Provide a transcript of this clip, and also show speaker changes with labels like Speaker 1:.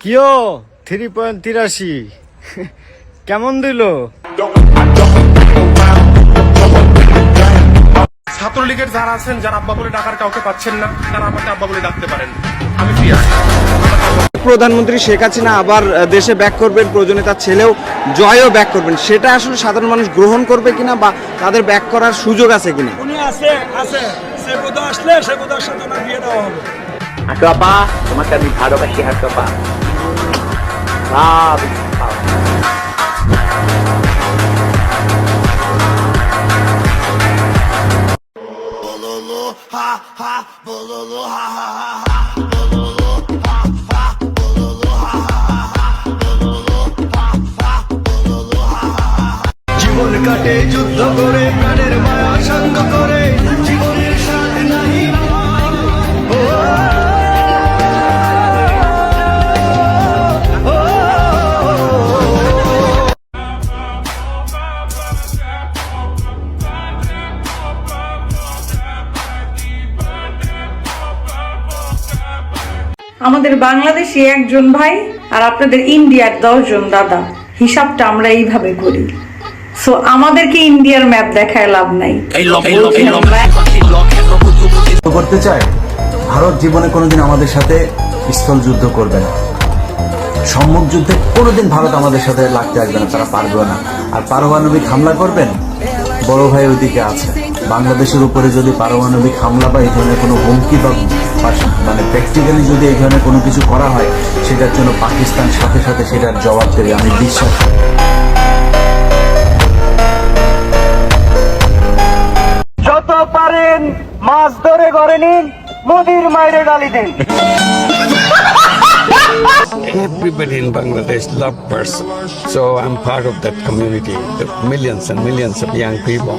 Speaker 1: কিও 3.83 কেমন দিল?
Speaker 2: ছাত্রলীগের যারা আছেন, যারা আব্বা বলে ডাকার কাউকে পাচ্ছেন না, তারা আমাকে আব্বা বলে ডাকতে পারেন। আমি
Speaker 3: প্রধানমন্ত্রী শেখ হাসিনা আবার দেশে ব্যাক করবেন, প্রয়োজনে তার ছেলেও জয়ও ব্যাক করবেন, সেটা আসলে সাধারণ মানুষ গ্রহণ করবে কিনা বা তাদের ব্যাক করার সুযোগ আছে কিনা?
Speaker 4: উনি আছে সে বোধ আসলে সে বোধের সাথে ওনার বিয়ে দেওয়া হবে।
Speaker 5: হাঁটু আপা, তোমাকে আমি ভালোবাসি হাঁটু আপা।
Speaker 6: জীবন কাটে যুদ্ধ করে, প্রাণের মায়া সঙ্গ করে, জীবনের স্বাদ নাহি
Speaker 7: আমাদের বাংলাদেশে একজন ভাই আর আপনাদের ইন্ডিয়ার 10 জন দাদা, হিসাবটা আমরা এইভাবে করি। সো আমাদেরকে ইন্ডিয়ার ম্যাপ দেখায় লাভ নাই।
Speaker 8: করতে চায় ভারত জীবনে কোনোদিন আমাদের সাথে স্থল যুদ্ধ করবে না, সম্মুখ যুদ্ধে কোনোদিন ভারত আমাদের সাথে লাগতে আসবে না, তারা পারবে না। আর পারমাণবিক হামলা করবেন, বড় ভাই ওইদিকে আছে। বাংলাদেশের উপরে যদি পারমাণবিক হামলা বা এই ধরনের কোনো হুমকি বা মানে প্র্যাকটিক্যালি যদি এই ধরনের কোনো কিছু করা হয়, সেটার জন্য পাকিস্তান সাথে সাথে সেটার জবাব দেবে, আমি বিশ্বাস করি।
Speaker 3: যত পারেন মাছ ধরে ঘরে নিন, মোদির মায়ের গালি দিন।
Speaker 9: Everybody in Bangladesh love person, so I'm part of that community. The millions and millions of young people.